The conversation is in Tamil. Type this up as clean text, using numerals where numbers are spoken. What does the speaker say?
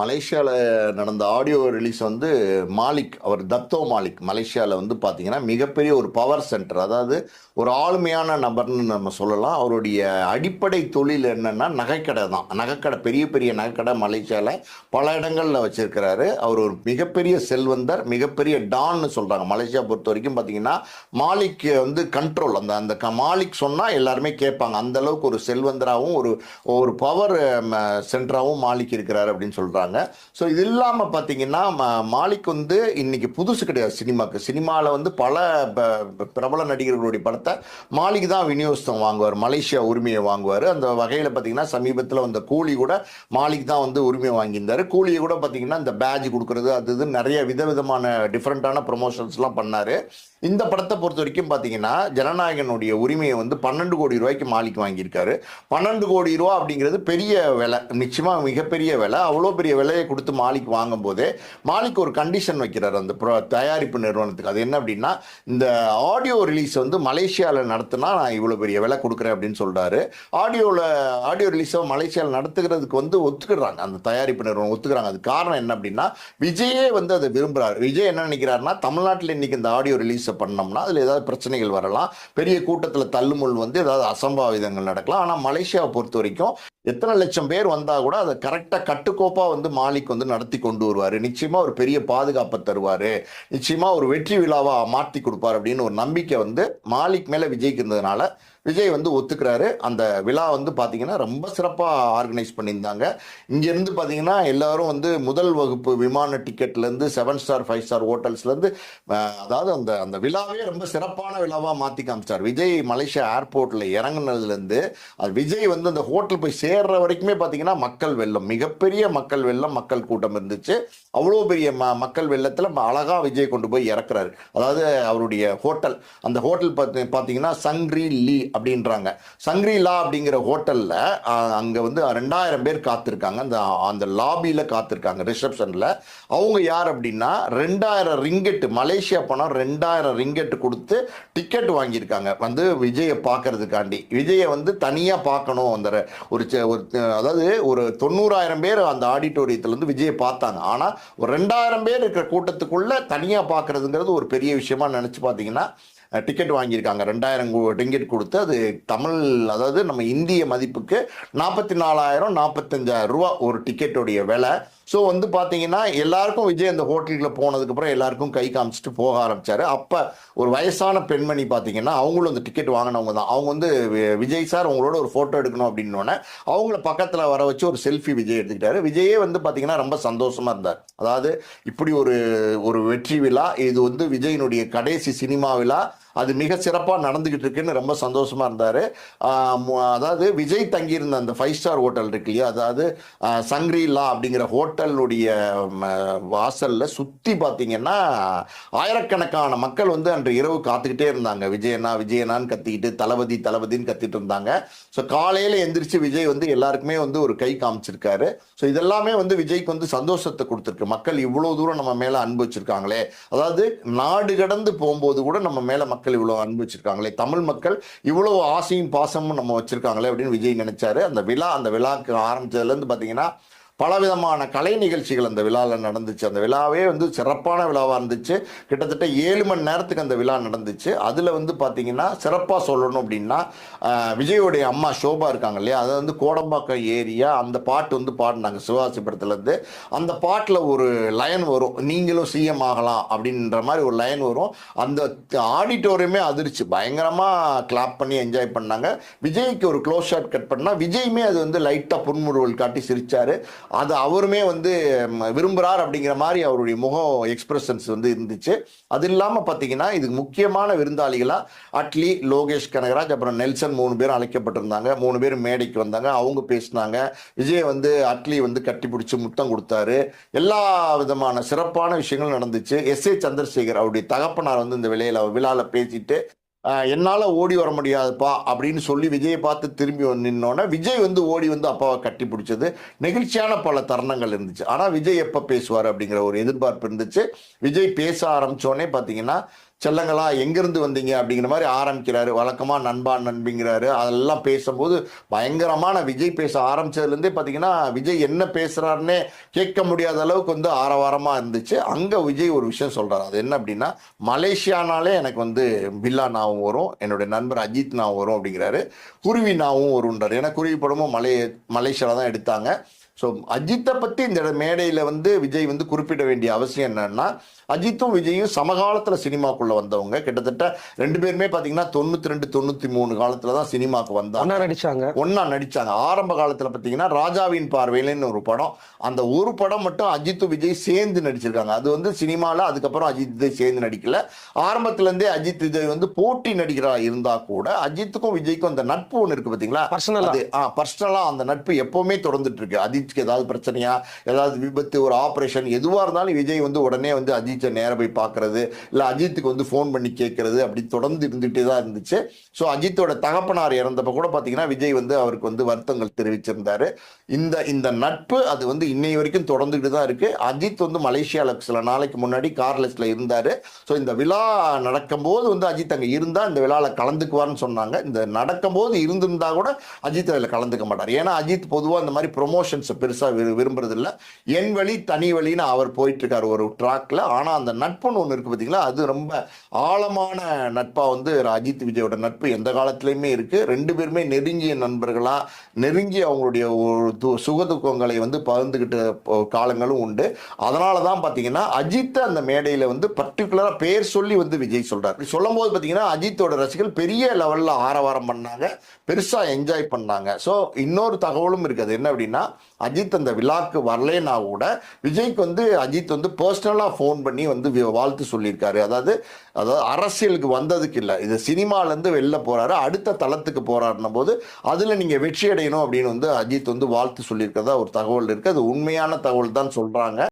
மலேசியாவில் நடந்த ஆடியோ ரிலீஸ் வந்து மாலிக் அவர் தத்தோ மாலிக் மலேசியாவில் வந்து பார்த்தீங்கன்னா மிகப்பெரிய ஒரு பவர் சென்டர், அதாவது ஒரு ஆளுமையான நபர்னு நம்ம சொல்லலாம். அவருடைய அடிப்படை தொழில் என்னன்னா நகைக்கடை தான். நகைக்கடை, பெரிய பெரிய நகைக்கடை மலேசியாவில் பல இடங்களில் வச்சிருக்கிறாரு. அவர் ஒரு மிகப்பெரிய செல்வந்தர், மிகப்பெரிய டான்னு சொல்கிறாங்க. மலேசியா பொறுத்த வரைக்கும் பார்த்தீங்கன்னா மாலிக் வந்து கண்ட்ரோல், அந்த அந்த மாலிக் சொன்னால் எல்லாருமே கேட்பாங்க. அந்த அளவுக்கு ஒரு செல்வந்தராகவும் ஒரு ஒரு பவர் சென்டராகவும் மாலிக் இருக்கிறாரு அப்படின்னு சொல்கிறாங்க. ஸோ இது இல்லாமல் பார்த்தீங்கன்னா மாலிக் வந்து இன்னைக்கு புதுசு கிடையாது சினிமாக்கு. சினிமாவில் வந்து பல பிரபல நடிகர்களுடைய படத்தை மாலிக் தான் விநியோகஸ்தம் வாங்குவார், மலேசியா உரிமையை வாங்குவார். அந்த வகையில் பார்த்தீங்கன்னா சமீபத்தில் வந்த கூலி கூட மாலிக் தான் வந்து உரிமையை வாங்கியிருந்தார். கூலியை கூட பார்த்தீங்கன்னா இந்த பேட்ஜ் கொடுக்கறது அது இது நிறைய விதவிதமான டிஃப்ரெண்ட்டான ப்ரொமோஷன்ஸ்லாம் பண்ணார். இந்த படத்தை பொறுத்த வரைக்கும் பார்த்தீங்கன்னா ஜனநாயகனுடைய உரிமையை வந்து 12 கோடி ரூபாய்க்கு மாலிக் வாங்கியிருக்காரு. 12 கோடி ரூபா அப்படிங்கிறது பெரிய விலை, நிச்சயமாக மிகப்பெரிய விலை. அவ்வளோ பெரிய விலையை கொடுத்து மாலிக் வாங்கும் போதே மாலிக் ஒரு கண்டிஷன் வைக்கிறார் அந்த தயாரிப்பு நிறுவனத்துக்கு. அது என்ன அப்படின்னா, இந்த ஆடியோ ரிலீஸ் வந்து மலேசியாவில் நடத்தினா நான் இவ்வளோ பெரிய விலை கொடுக்குறேன் அப்படின்னு சொல்கிறாரு. ஆடியோ ரிலீஸை மலேசியாவில் நடத்துகிறதுக்கு வந்து ஒத்துக்கிறாங்க, அந்த தயாரிப்பு நிறுவனம் ஒத்துக்கிறாங்க. அது காரணம் என்ன அப்படின்னா, விஜயே வந்து அதை விரும்புகிறார். விஜய் என்ன நினைக்கிறாருன்னா, தமிழ்நாட்டில் இன்னைக்கு இந்த ஆடியோ ரிலீஸ் பண்ணோம்னா அதில் ஏதாவது பிரச்சனைகள் வரலாம், பெரிய கூட்டத்தில் தள்ளுமுள் வந்து ஏதாவது அசம்பாவிதங்கள் நடக்கலாம். ஆனால் மலேசியாவை பொறுத்த வரைக்கும் எத்தனை லட்சம் பேர் வந்தால் கூட அதை கரெக்டாக கட்டுக்கோப்பாக வந்து மாலிக் வந்து நடத்தி கொண்டு வருவார். நிச்சயமாக ஒரு பெரிய பாதுகாப்பை தருவார், நிச்சயமாக ஒரு வெற்றி விழாவாக மாற்றி கொடுப்பார் அப்படின்னு ஒரு நம்பிக்கை வந்து மாலிக் மேலே விஜய்க்கு இருந்ததுனால விஜய் வந்து ஒத்துக்கிறாரு. அந்த விழா வந்து பார்த்தீங்கன்னா ரொம்ப சிறப்பாக ஆர்கனைஸ் பண்ணியிருந்தாங்க. இங்கேருந்து பார்த்தீங்கன்னா எல்லாரும் வந்து முதல் வகுப்பு விமான டிக்கெட்லேருந்து 7 ஸ்டார் 5 ஸ்டார் ஹோட்டல்ஸ்லேருந்து, அதாவது அந்த அந்த விழாவே ரொம்ப சிறப்பான விழாவாக மாற்றி காமிச்சார். விஜய் மலேசியா ஏர்போர்ட்டில் இறங்குனதுலேருந்து அது விஜய் வந்து அந்த ஹோட்டல் போய் சேர்ற வரைக்குமே பார்த்தீங்கன்னா மக்கள் வெள்ளம், மிகப்பெரிய மக்கள் வெள்ளம், மக்கள் கூட்டம் இருந்துச்சு. அவ்வளோ பெரிய மக்கள் வெள்ளத்தில் அழகாக விஜய் கொண்டு போய் இறக்குறாரு. அதாவது அவருடைய ஹோட்டல், அந்த ஹோட்டல் பார்த்தீங்கன்னா சங்க்ரி லீ அப்படின்றாங்க. சங்க்ரி லா அப்படிங்கிற ஹோட்டலில் அங்கே வந்து 2000 பேர் காத்திருக்காங்க. அந்த அந்த லாபியில் காத்திருக்காங்க, ரிசப்ஷனில். அவங்க யார் அப்படின்னா 2000 ரிங்கெட், மலேசியா பணம் 2000 ரிங்கெட் கொடுத்து டிக்கெட் வாங்கியிருக்காங்க வந்து விஜயை பார்க்கறதுக்காண்டி. விஜயை வந்து தனியாக பார்க்கணும். அந்த அதாவது ஒரு 90,000 பேர் அந்த ஆடிட்டோரியத்தில் வந்து விஜயை பார்த்தாங்க. ஆனால் ஒரு 2000 பேர் இருக்கிற கூட்டத்துக்குள்ளே தனியாக பார்க்கறதுங்கிறது ஒரு பெரிய விஷயமா நினச்சி பார்த்தீங்கன்னா டிக்கெட் வாங்கியிருக்காங்க 2000 ரிங்கெட் கொடுத்து. அது தமிழ், அதாவது நம்ம இந்திய மதிப்புக்கு 44,000 45,000 ரூபா ஒரு டிக்கெட்டுடைய விலை. ஸோ வந்து பார்த்தீங்கன்னா எல்லாருக்கும் விஜய் அந்த ஹோட்டலுக்குள்ள போனதுக்கப்புறம் எல்லாருக்கும் கை காமிச்சிட்டு போக ஆரம்பித்தார். அப்போ ஒரு வயசான பெண்மணி பார்த்தீங்கன்னா அவங்களும் அந்த டிக்கெட் வாங்கினவங்க தான். அவங்க வந்து விஜய் சார் உங்களோட ஒரு ஃபோட்டோ எடுக்கணும் அப்படின்னோடனே அவங்கள பக்கத்தில் வர வச்சு ஒரு செல்ஃபி விஜய் எடுத்துக்கிட்டாரு. விஜயே வந்து பார்த்தீங்கன்னா ரொம்ப சந்தோஷமாக இருந்தார். அதாவது இப்படி ஒரு ஒரு வெற்றி விழா, இது வந்து விஜயினுடைய கடைசி சினிமா விழா, அது மிக சிறப்பாக நடந்துக்கிட்டு இருக்குன்னு ரொம்ப சந்தோஷமாக இருந்தார். அதாவது விஜய் தங்கியிருந்த அந்த 5 ஸ்டார் ஹோட்டல் இருக்கு இல்லையா, அதாவது சங்க்ரி லா அப்படிங்கிற ஹோட்டலுடைய வாசலில் சுற்றி பார்த்தீங்கன்னா ஆயிரக்கணக்கான மக்கள் வந்து அன்று இரவு காத்துக்கிட்டே இருந்தாங்க. விஜயண்ணா விஜயண்ணான்னு கத்திக்கிட்டு, தளபதி தளபதின்னு கத்திட்டு இருந்தாங்க. ஸோ காலையில் எந்திரிச்சு விஜய் வந்து எல்லாருக்குமே வந்து ஒரு கை காமிச்சிருக்காரு. ஸோ இதெல்லாமே வந்து விஜய்க்கு வந்து சந்தோஷத்தை கொடுத்துருக்கு. மக்கள் இவ்வளோ தூரம் நம்ம மேலே அன்பு வச்சிருக்காங்களே, அதாவது நாடு கடந்து போகும்போது கூட நம்ம மேலே மக்கள் இவ்வளோ அன்பு வச்சிருக்காங்களே, தமிழ் மக்கள் இவ்வளோ ஆசையும் பாசமும் நம்ம வச்சிருக்காங்களே அப்படின்னு விஜய் நினைச்சாரு. அந்த விழாக்கு ஆரம்பிச்சதுலேருந்து பார்த்தீங்கன்னா பலவிதமான கலை நிகழ்ச்சிகள் அந்த விழாவில் நடந்துச்சு. அந்த விழாவே வந்து சிறப்பான விழாவாக இருந்துச்சு. கிட்டத்தட்ட 7 மணி நேரத்துக்கு அந்த விழா நடந்துச்சு. அதில் வந்து பார்த்தீங்கன்னா சிறப்பாக சொல்லணும் அப்படின்னா விஜயோடைய அம்மா ஷோபா இருக்காங்க இல்லையா, அதை வந்து கோடம்பாக்கம் ஏரியா அந்த பாட்டு வந்து பாடினாங்க சிவகாசி படத்துலேருந்து. அந்த பாட்டில் ஒரு லைன் வரும், நீங்களும் சிஎம் ஆகலாம் அப்படின்ற மாதிரி ஒரு லைன் வரும். அந்த ஆடிட்டோரியமே அதிர்ச்சி, பயங்கரமாக கிளாப் பண்ணி என்ஜாய் பண்ணாங்க. விஜய்க்கு ஒரு க்ளோஸ் ஷாட் கட் பண்ணால் விஜயுமே அது வந்து லைட்டாக புன்முறுவல் காட்டி சிரிச்சாரு. அது அவருமே வந்து விரும்புகிறார் அப்படிங்கிற மாதிரி அவருடைய முகம் எக்ஸ்பிரஷன்ஸ் வந்து இருந்துச்சு. அது இல்லாமல் பார்த்தீங்கன்னா இதுக்கு முக்கியமான விருந்தாளிகளாக அட்லி, லோகேஷ் கனகராஜ், அப்புறம் நெல்சன் 3 பேரும் அழைக்கப்பட்டிருந்தாங்க. 3 பேர் மேடைக்கு வந்தாங்க, அவங்க பேசினாங்க. விஜய் வந்து அட்லி வந்து கட்டி பிடிச்சி முத்தம் கொடுத்தாரு. எல்லா விதமான சிறப்பான விஷயங்களும் நடந்துச்சு. எஸ்.ஏ. சந்திரசேகர் அவருடைய தகப்பனார் வந்து இந்த விழாவில் பேசிட்டு என்னால் ஓடி வர முடியாதுப்பா அப்படின்னு சொல்லி விஜயை பார்த்து திரும்பி நின்னோன்னே விஜய் வந்து ஓடி வந்து அப்பாவை கட்டி பிடிச்சது நெகிழ்ச்சியான பல தருணங்கள் இருந்துச்சு. ஆனால் விஜய் எப்போ பேசுவார் அப்படிங்கிற ஒரு எதிர்பார்ப்பு இருந்துச்சு. விஜய் பேச ஆரம்பித்தோடனே பார்த்தீங்கன்னா செல்லங்களா எங்கிருந்து வந்தீங்க அப்படிங்கிற மாதிரி ஆரம்பிக்கிறாரு. வழக்கமா நண்பா நண்பிங்கிறாரு. அதெல்லாம் பேசும்போது பயங்கரமான விஜய் பேச ஆரம்பிச்சதுலேருந்தே பார்த்தீங்கன்னா விஜய் என்ன பேசுறாருன்னே கேட்க முடியாத அளவுக்கு வந்து ஆரவாரமா இருந்துச்சு. அங்க விஜய் ஒரு விஷயம் சொல்றாரு. அது என்ன அப்படின்னா, மலேசியானாலே எனக்கு வந்து பில்லா ஞாபகம் வரும், என்னுடைய நண்பர் அஜித் ஞாபகம் வரும் அப்படிங்கிறாரு. குருவி ஞாபகம் வரும்ன்றார். ஏன்னா குருவி படமும் மலேசியால தான் எடுத்தாங்க. ஸோ அஜித்தை பற்றி இந்த மேடையில் வந்து விஜய் வந்து குறிப்பிட வேண்டிய அவசியம் என்னன்னா, அஜித்தும் விஜயும் சமகாலத்தில் சினிமாக்குள்ளே வந்தவங்க. கிட்டத்தட்ட ரெண்டு பேருமே பார்த்தீங்கன்னா 92 93 காலத்தில் தான் சினிமாவுக்கு வந்தாங்க, ஒன்றா நடித்தாங்க. ஆரம்ப காலத்தில் பார்த்தீங்கன்னா ராஜாவின் பார்வையிலன்னு ஒரு படம், அந்த ஒரு படம் மட்டும் அஜித்தும் விஜய் சேர்ந்து நடிச்சிருக்காங்க. அது வந்து சினிமாவில் அதுக்கப்புறம் அஜித் விஜய் சேர்ந்து நடிக்கல. ஆரம்பத்துலேருந்தே அஜித் விஜய் வந்து போட்டி நடிகராக இருந்தால் கூட அஜித்துக்கும் விஜய்க்கும் அந்த நட்பு ஒன்று இருக்குது பார்த்தீங்களா, அது பர்சனலாக அந்த நட்பு எப்போவுமே தொடர்ந்துட்டு இருக்கு. அஜித்துக்கு ஏதாவது பிரச்சனையா, ஏதாவது விபத்து, ஒரு ஆப்ரேஷன் எதுவாக இருந்தாலும் விஜய் வந்து உடனே வந்து அஜித்தை நேர போய் பார்க்கறது, இல்லை அஜித்துக்கு வந்து ஃபோன் பண்ணி கேட்கறது, அப்படி தொடர்ந்து இருந்துகிட்டே தான் இருந்துச்சு. ஸோ அஜித்தோட தகப்பனார் இறந்தப்ப கூட பார்த்தீங்கன்னா விஜய் வந்து அவருக்கு வந்து வருத்தங்கள் தெரிவிச்சிருந்தாரு. இந்த நட்பு அது வந்து இன்னை வரைக்கும் தொடர்ந்துகிட்டு தான் இருக்கு. அஜித் வந்து மலேசியாவில் சில நாளைக்கு முன்னாடி கார்லெஸ்ல இருந்தாரு. ஸோ இந்த விழா நடக்கும்போது வந்து அஜித் அங்கே இருந்தா இந்த விழாவில் கலந்துக்குவார்னு சொன்னாங்க. இந்த நடக்கும்போது இருந்திருந்தா கூட அஜித் அதில் கலந்துக்க மாட்டார். ஏன்னா அஜித் பொதுவாக இந்த மாதிரி ப்ரொமோஷன்ஸ் பெருசா விரும்புறது இல்லை. என் வழி தனி வழின்னு அவர் போயிட்டு இருக்காரு ஒரு ட்ராக்ல. ஆனா அந்த நட்புன்னு ஒன்று இருக்கு பார்த்தீங்களா, அது ரொம்ப ஆழமான நட்பா வந்து அஜித் விஜயோட நட்பு எந்த காலத்திலையுமே இருக்கு. ரெண்டு பேருமே நெருங்கிய நண்பர்களா, நெருங்கிய அவங்களுடைய சுகதுக்கங்களை வந்து பகிர்ந்துகிட்ட காலங்களும் உண்டு. அதனால தான் பார்த்தீங்கன்னா அஜித் அந்த மேடையில் வந்து பர்டிகுலரா பேர் சொல்லி வந்து விஜய் சொல்றாரு. சொல்லும் போது பார்த்தீங்கன்னா அஜித்தோட ரசிகர்கள் பெரிய லெவலில் ஆரவாரம் பண்ணாங்க, பெருசா என்ஜாய் பண்ணாங்க. ஸோ இன்னொரு தகவலும் இருக்குது. என்ன அப்படின்னா, அஜித் அந்த விழாக்கு வரலேன்னா கூட விஜய்க்கு வந்து அஜித் வந்து பர்சனலாக ஃபோன் பண்ணி வந்து வாழ்த்து சொல்லியிருக்காரு. அதாவது அரசியலுக்கு வந்ததுக்கு இல்லை, இது சினிமாலேருந்து வெளில போகிறாரு, அடுத்த தளத்துக்கு போகிறாருன்னும் போது அதில் நீங்கள் வெற்றி அடையணும் அப்படின்னு வந்து அஜித் வந்து வாழ்த்து சொல்லியிருக்கிறதா ஒரு தகவல் இருக்குது. அது உண்மையான தகவல் தான் சொல்கிறாங்க.